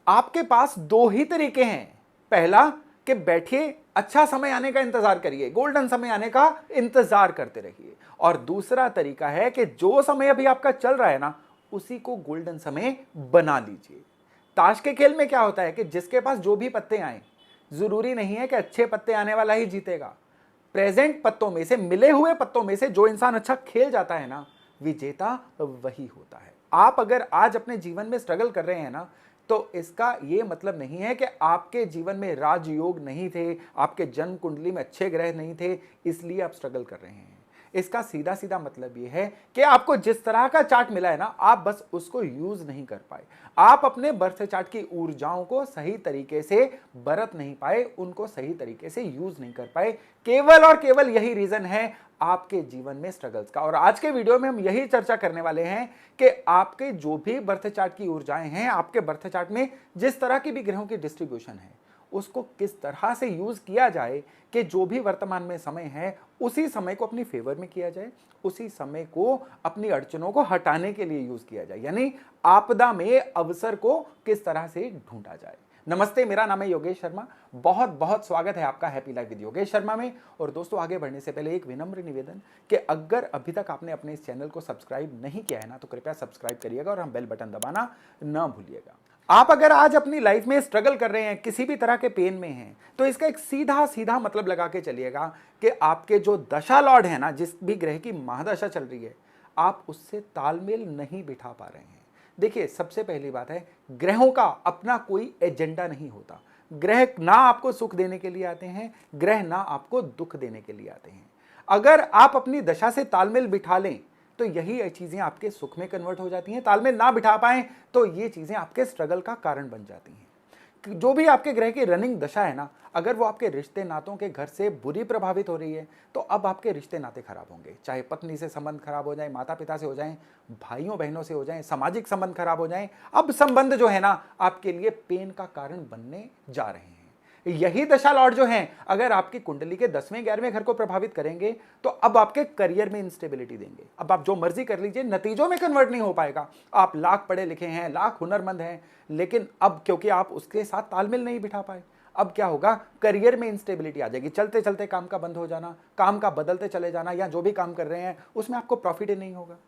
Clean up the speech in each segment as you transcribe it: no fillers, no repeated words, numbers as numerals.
आपके पास दो ही तरीके हैं। पहला कि बैठिए, अच्छा समय आने का इंतजार करिए, गोल्डन समय आने का इंतजार करते रहिए। और दूसरा तरीका है कि जो समय अभी आपका चल रहा है ना, उसी को गोल्डन समय बना लीजिए। ताश के खेल में क्या होता है कि जिसके पास जो भी पत्ते आए, जरूरी नहीं है कि अच्छे पत्ते आने वाला ही जीतेगा। प्रेजेंट पत्तों में से, मिले हुए पत्तों में से जो इंसान अच्छा खेल जाता है ना, विजेता वही होता है। आप अगर आज अपने जीवन में स्ट्रगल कर रहे हैं ना, तो इसका यह मतलब नहीं है कि आपके जीवन में राजयोग नहीं थे, आपके जन्म कुंडली में अच्छे ग्रह नहीं थे, इसलिए आप स्ट्रगल कर रहे हैं। इसका सीधा सीधा मतलब यह है कि आपको जिस तरह का चार्ट मिला है ना, आप बस उसको यूज नहीं कर पाए। आप अपने बर्थ चार्ट की ऊर्जाओं को सही तरीके से बरत नहीं पाए, उनको सही तरीके से यूज नहीं कर पाए। केवल और केवल यही रीजन है आपके जीवन में स्ट्रगल्स का। और आज के वीडियो में हम यही चर्चा करने वाले हैं कि आपके जो भी बर्थ चार्ट की ऊर्जाएं हैं, आपके बर्थ चार्ट में जिस तरह की भी ग्रहों की डिस्ट्रीब्यूशन है, उसको किस तरह से यूज किया जाए कि जो भी वर्तमान में समय है, उसी समय को अपनी फेवर में किया जाए, उसी समय को अपनी अड़चनों को हटाने के लिए यूज किया जाए। यानी आपदा में अवसर को किस तरह से ढूंढा जाए। नमस्ते, मेरा नाम है योगेश शर्मा। बहुत बहुत स्वागत है आपका happy life with Yogesh Sharma में। और दोस्तों, आगे बढ़ने से पहले एक विनम्र निवेदन कि अगर अभी तक आपने अपने इस चैनल को सब्सक्राइब नहीं किया है ना, तो कृपया सब्सक्राइब करिएगा और हम बेल बटन दबाना ना भूलिएगा। आप अगर आज अपनी लाइफ में स्ट्रगल कर रहे हैं, किसी भी तरह के पेन में हैं, तो इसका एक सीधा सीधा मतलब लगा के चलिएगा कि आपके जो दशा लॉर्ड है ना, जिस भी ग्रह की महादशा चल रही है, आप उससे तालमेल नहीं बिठा पा रहे हैं। देखिए, सबसे पहली बात है, ग्रहों का अपना कोई एजेंडा नहीं होता। ग्रह ना आपको सुख देने के लिए आते हैं, ग्रह ना आपको दुख देने के लिए आते हैं। अगर आप अपनी दशा से तालमेल बिठा लें, तो यही चीजें आपके सुख में कन्वर्ट हो जाती हैं। तालमेल ना बिठा पाएं तो ये चीजें आपके स्ट्रगल का कारण बन जाती हैं। जो भी आपके ग्रह की रनिंग दशा है ना, अगर वो आपके रिश्ते नातों के घर से बुरी प्रभावित हो रही है, तो अब आपके रिश्ते नाते खराब होंगे। चाहे पत्नी से संबंध खराब हो जाए, माता पिता से हो जाए, भाइयों बहनों से हो जाए, सामाजिक संबंध खराब हो जाए, अब संबंध जो है ना, आपके लिए पेन का कारण बनने जा रहे हैं। यही दशा लॉर्ड जो हैं, अगर आपकी कुंडली के 10वें 11वें घर को प्रभावित करेंगे, तो अब आपके करियर में इंस्टेबिलिटी देंगे। अब आप जो मर्जी कर लीजिए, नतीजों में कन्वर्ट नहीं हो पाएगा। आप लाख पढ़े लिखे हैं, लाख हुनरमंद हैं, लेकिन अब क्योंकि आप उसके साथ तालमेल नहीं बिठा पाए, अब क्या होगा, करियर में इंस्टेबिलिटी आ जाएगी। चलते चलते काम का बंद हो जाना, काम का बदलते चले जाना, या जो भी काम कर रहे हैं उसमें आपको प्रॉफिट ही नहीं होगा।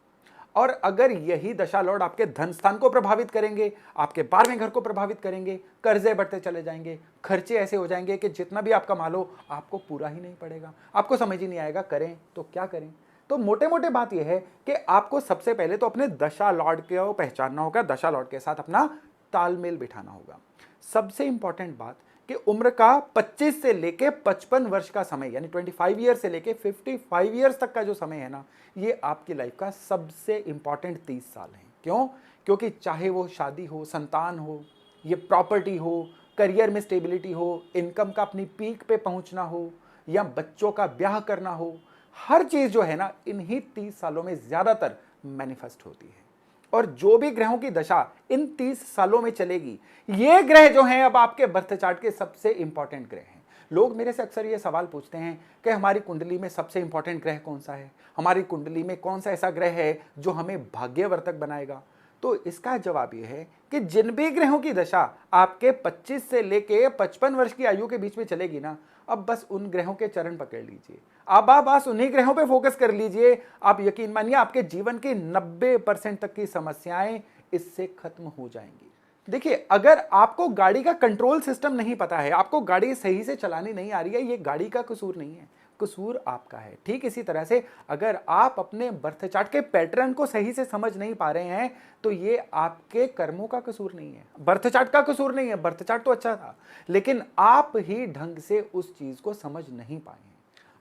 और अगर यही दशा लॉर्ड आपके धन स्थान को प्रभावित करेंगे, आपके 12वें घर को प्रभावित करेंगे, कर्जे बढ़ते चले जाएंगे, खर्चे ऐसे हो जाएंगे कि जितना भी आपका माल हो, आपको पूरा ही नहीं पड़ेगा। आपको समझ ही नहीं आएगा करें तो क्या करें। तो मोटे मोटे बात यह है कि आपको सबसे पहले तो अपने दशा लॉर्ड को पहचानना होगा, दशा लॉर्ड के साथ अपना तालमेल बिठाना होगा। सबसे इंपॉर्टेंट बात कि उम्र का 25 से लेके 55 वर्ष का समय, यानी 25 ईयर से लेके 55 ईयर्स तक का जो समय है ना, ये आपकी लाइफ का सबसे इंपॉर्टेंट 30 साल है। क्यों? क्योंकि चाहे वो शादी हो, संतान हो, ये प्रॉपर्टी हो, करियर में स्टेबिलिटी हो, इनकम का अपनी पीक पे पहुंचना हो, या बच्चों का ब्याह करना हो, हर चीज जो है ना, इन्हीं 30 सालों में ज्यादातर मैनिफेस्ट होती है। और जो भी ग्रहों की दशा इन 30 सालों में चलेगी, ये ग्रह जो हैं अब आपके बर्थ चार्ट के सबसे इंपॉर्टेंट ग्रह हैं। लोग मेरे से अक्सर ये सवाल पूछते हैं कि हमारी कुंडली में सबसे इंपॉर्टेंट ग्रह कौन सा है, हमारी कुंडली में कौन सा ऐसा ग्रह है जो हमें भाग्यवर्धक बनाएगा। तो इसका जवाब यह है कि जिन भी ग्रहों की दशा आपके 25 से लेके 55 वर्ष की आयु के बीच में चलेगी ना, अब बस उन ग्रहों के चरण पकड़ लीजिए। अब आप बस उन्हीं ग्रहों पे फोकस कर लीजिए। आप यकीन मानिए, आपके जीवन की 90% तक की समस्याएं इससे खत्म हो जाएंगी। देखिए, अगर आपको गाड़ी का कंट्रोल सिस्टम नहीं पता है, आपको गाड़ी सही से चलानी नहीं आ रही है, ये गाड़ी का कसूर नहीं है, कसूर आपका है। ठीक इसी तरह से अगर आप अपने बर्थ चार्ट के पैटर्न को सही से समझ नहीं पा रहे हैं, तो ये आपके कर्मों का कसूर नहीं है, बर्थ चार्ट का कसूर नहीं है। बर्थ चार्ट तो अच्छा था, लेकिन आप ही ढंग से उस चीज को समझ नहीं पाए हैं।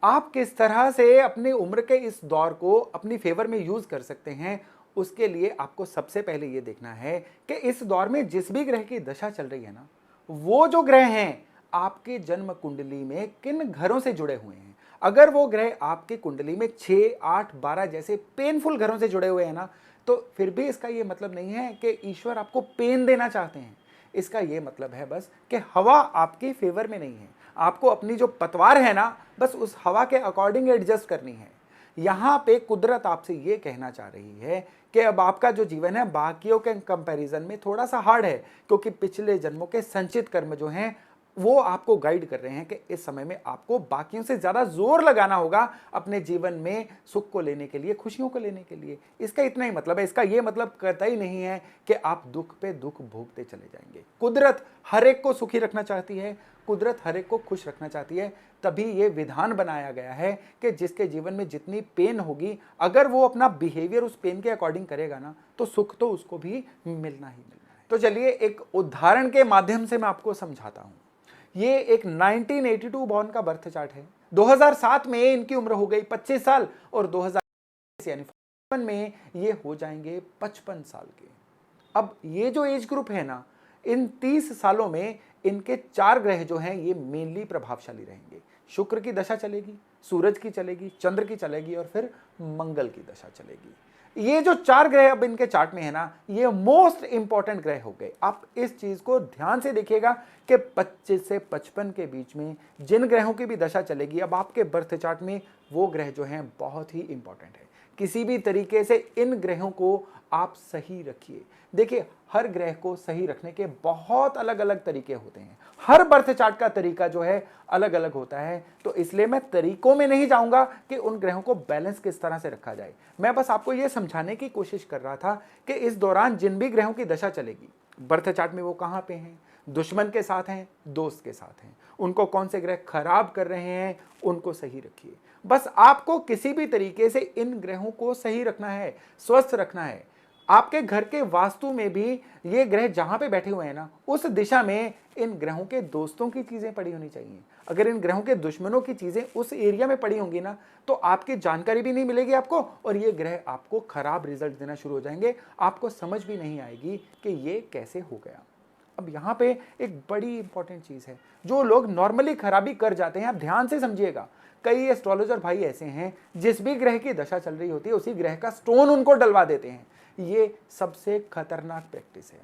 आप किस तरह से अपनी उम्र के इस दौर को अपनी फेवर में यूज कर सकते हैं, उसके लिए आपको सबसे पहले यह देखना है कि इस दौर में जिस भी ग्रह की दशा चल रही है ना, वो जो ग्रह हैं आपके जन्म कुंडली में किन घरों से जुड़े हुए हैं। अगर वो ग्रह आपकी कुंडली में 6, 8, 12 जैसे पेनफुल घरों से जुड़े हुए हैं ना, तो फिर भी इसका यह मतलब नहीं है कि ईश्वर आपको पेन देना चाहते हैं। इसका यह मतलब है बस कि हवा आपके फेवर में नहीं है। आपको अपनी जो पतवार है ना, बस उस हवा के अकॉर्डिंग एडजस्ट करनी है। यहां पे कुदरत आपसे ये कहना चाह रही है कि अब आपका जो जीवन है बाकियों के कंपैरिजन में थोड़ा सा हार्ड है, क्योंकि पिछले जन्मों के संचित कर्म जो हैं वो आपको गाइड कर रहे हैं कि इस समय में आपको बाकियों से ज्यादा जोर लगाना होगा अपने जीवन में सुख को लेने के लिए, खुशियों को लेने के लिए। इसका इतना ही मतलब है, इसका यह मतलब कतई नहीं है कि आप दुख पे दुख भोगते चले जाएंगे। कुदरत हर एक को सुखी रखना चाहती है, कुदरत हर एक को खुश रखना चाहती है। तभी ये विधान बनाया गया है कि जिसके जीवन में जितनी पेन होगी, अगर वो अपना बिहेवियर उस पेन के अकॉर्डिंग करेगा ना, तो सुख तो उसको भी मिलना ही मिलना है। तो चलिए एक उदाहरण के माध्यम से मैं आपको समझाता हूं। ये एक 1982 बॉर्न का बर्थ चार्ट है। 2007 में इनकी उम्र हो गई 25 साल और 2000 यानी 55 में ये हो जाएंगे 55 साल के। अब ये जो एज ग्रुप है ना, इन 30 सालों में इनके 4 ग्रह जो हैं ये मेनली प्रभावशाली रहेंगे। शुक्र की दशा चलेगी, सूरज की चलेगी, चंद्र की चलेगी और फिर मंगल की दशा चलेगी। ये जो 4 ग्रह अब इनके चार्ट में है ना, ये मोस्ट इंपॉर्टेंट ग्रह हो गए। आप इस चीज को ध्यान से देखिएगा कि 25 से 55 के बीच में जिन ग्रहों की भी दशा चलेगी, अब आपके बर्थ चार्ट में वो ग्रह जो हैं बहुत ही इंपॉर्टेंट है। किसी भी तरीके से इन ग्रहों को आप सही रखिए। देखिए, हर ग्रह को सही रखने के बहुत अलग अलग तरीके होते हैं। हर बर्थ चार्ट का तरीका जो है अलग अलग होता है, तो इसलिए मैं तरीकों में नहीं जाऊंगा कि उन ग्रहों को बैलेंस किस तरह से रखा जाए। मैं बस आपको यह समझाने की कोशिश कर रहा था कि इस दौरान जिन भी ग्रहों की दशा चलेगी, बर्थ चार्ट में वो कहां पे हैं, दुश्मन के साथ हैं, दोस्त के साथ हैं, उनको कौन से ग्रह खराब कर रहे हैं, उनको सही रखिए। बस आपको किसी भी तरीके से इन ग्रहों को सही रखना है, स्वस्थ रखना है। आपके घर के वास्तु में भी ये ग्रह जहां पे बैठे हुए हैं ना, उस दिशा में इन ग्रहों के दोस्तों की चीजें पड़ी होनी चाहिए। अगर इन ग्रहों के दुश्मनों की चीजें उस एरिया में पड़ी होंगी ना, तो आपकी जानकारी भी नहीं मिलेगी आपको, और ये ग्रह आपको खराब रिजल्ट देना शुरू हो जाएंगे। आपको समझ भी नहीं आएगी कि ये कैसे हो गया। अब यहाँ पे एक बड़ी इंपॉर्टेंट चीज है, जो लोग नॉर्मली खराबी कर जाते हैं, आप ध्यान से समझिएगा। कई एस्ट्रोलॉजर भाई ऐसे हैं, जिस भी ग्रह की दशा चल रही होती है उसी ग्रह का स्टोन उनको डलवा देते हैं। ये सबसे खतरनाक प्रैक्टिस है।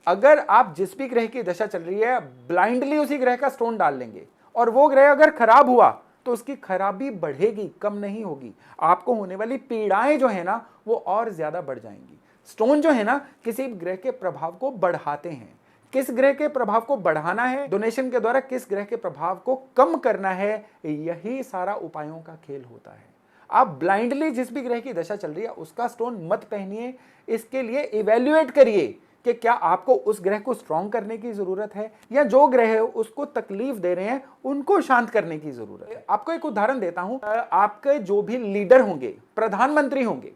अगर आप जिस भी ग्रह की दशा चल रही है ब्लाइंडली उसी ग्रह का स्टोन डाल लेंगे, और वो ग्रह अगर खराब हुआ तो उसकी खराबी बढ़ेगी, कम नहीं होगी। आपको होने वाली पीड़ाएं जो है ना, वो और ज्यादा बढ़ जाएंगी। स्टोन जो है ना, किसी ग्रह के प्रभाव को बढ़ाते हैं। किस ग्रह के प्रभाव को बढ़ाना है डोनेशन के द्वारा, किस ग्रह के प्रभाव को कम करना है, यही सारा उपायों का खेल होता है। आप ब्लाइंडली जिस भी ग्रह की दशा चल रही है उसका स्टोन मत पहनिए। इसके लिए इवैल्यूएट करिए कि क्या आपको उस ग्रह को स्ट्रांग करने की जरूरत है, या जो ग्रह है उसको तकलीफ दे रहे हैं उनको शांत करने की जरूरत है। आपको एक उदाहरण देता हूं। आपके जो भी लीडर होंगे, प्रधानमंत्री होंगे,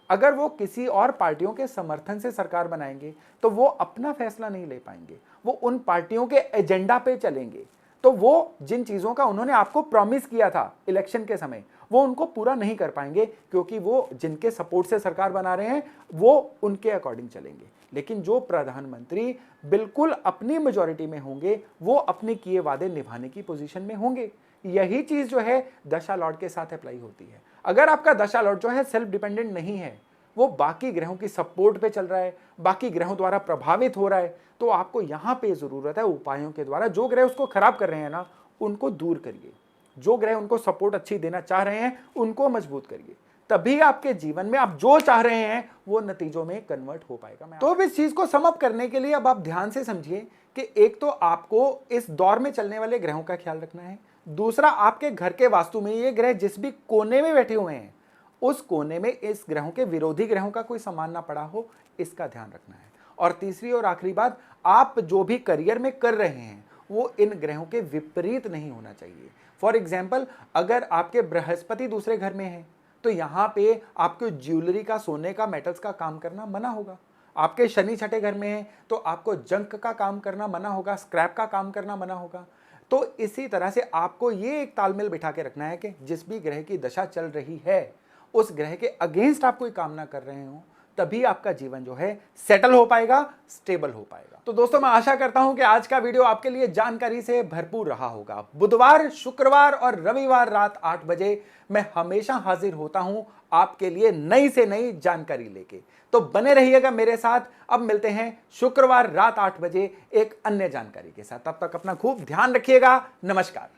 अगर वो किसी और पार्टियों के समर्थन से सरकार बनाएंगे तो वो अपना फैसला नहीं ले पाएंगे, वो उन पार्टियों के एजेंडा पे चलेंगे। तो वो जिन चीजों का उन्होंने आपको प्रॉमिस किया था इलेक्शन के समय, वो उनको पूरा नहीं कर पाएंगे, क्योंकि वो जिनके सपोर्ट से सरकार बना रहे हैं वो उनके अकॉर्डिंग चलेंगे। लेकिन जो प्रधानमंत्री बिल्कुल अपनी मेजॉरिटी में होंगे, वो अपने किए वादे निभाने की पोजीशन में होंगे। यही चीज जो है दशा लॉर्ड के साथ अप्लाई होती है। अगर आपका दशा लॉर्ड जो है सेल्फ डिपेंडेंट नहीं है, वो बाकी ग्रहों की सपोर्ट पे चल रहा है, बाकी ग्रहों द्वारा प्रभावित हो रहा है, तो आपको यहां पे जरूरत है उपायों के द्वारा जो ग्रह उसको खराब कर रहे हैं ना, उनको दूर करिए। जो ग्रह उनको सपोर्ट अच्छी देना चाह रहे हैं उनको मजबूत करिए। तभी आपके जीवन में आप जो चाह रहे हैं वो नतीजों में कन्वर्ट हो पाएगा। तो अब इस चीज को सम अप करने के लिए अब आप ध्यान से समझिए कि एक तो आपको इस दौर में चलने वाले ग्रहों का ख्याल रखना है। दूसरा, आपके घर के वास्तु में ये ग्रह जिस भी कोने में बैठे हुए हैं, उस कोने में इस ग्रहों के विरोधी ग्रहों का कोई सामान ना पड़ा हो, इसका ध्यान रखना है। और तीसरी और आखिरी बात, आप जो भी करियर में कर रहे हैं वो इन ग्रहों के विपरीत नहीं होना चाहिए। फॉर एग्जाम्पल, अगर आपके बृहस्पति दूसरे घर में है तो यहां पे आपको ज्वेलरी का, सोने का, मेटल्स का काम करना मना होगा। आपके शनि छठे घर में है तो आपको जंक का काम करना मना होगा, स्क्रैप का काम करना मना होगा। तो इसी तरह से आपको ये एक तालमेल बिठा के रखना है कि जिस भी ग्रह की दशा चल रही है उस ग्रह के अगेंस्ट आप कोई काम ना कर रहे हो, तभी आपका जीवन जो है सेटल हो पाएगा, स्टेबल हो पाएगा। तो दोस्तों, मैं आशा करता हूं कि आज का वीडियो आपके लिए जानकारी से भरपूर रहा होगा। बुधवार, शुक्रवार और रविवार रात 8 बजे मैं हमेशा हाजिर होता हूं आपके लिए नई से नई जानकारी लेके। तो बने रहिएगा मेरे साथ। अब मिलते हैं शुक्रवार रात 8 बजे एक अन्य जानकारी के साथ। तब तक अपना खूब ध्यान रखिएगा। नमस्कार।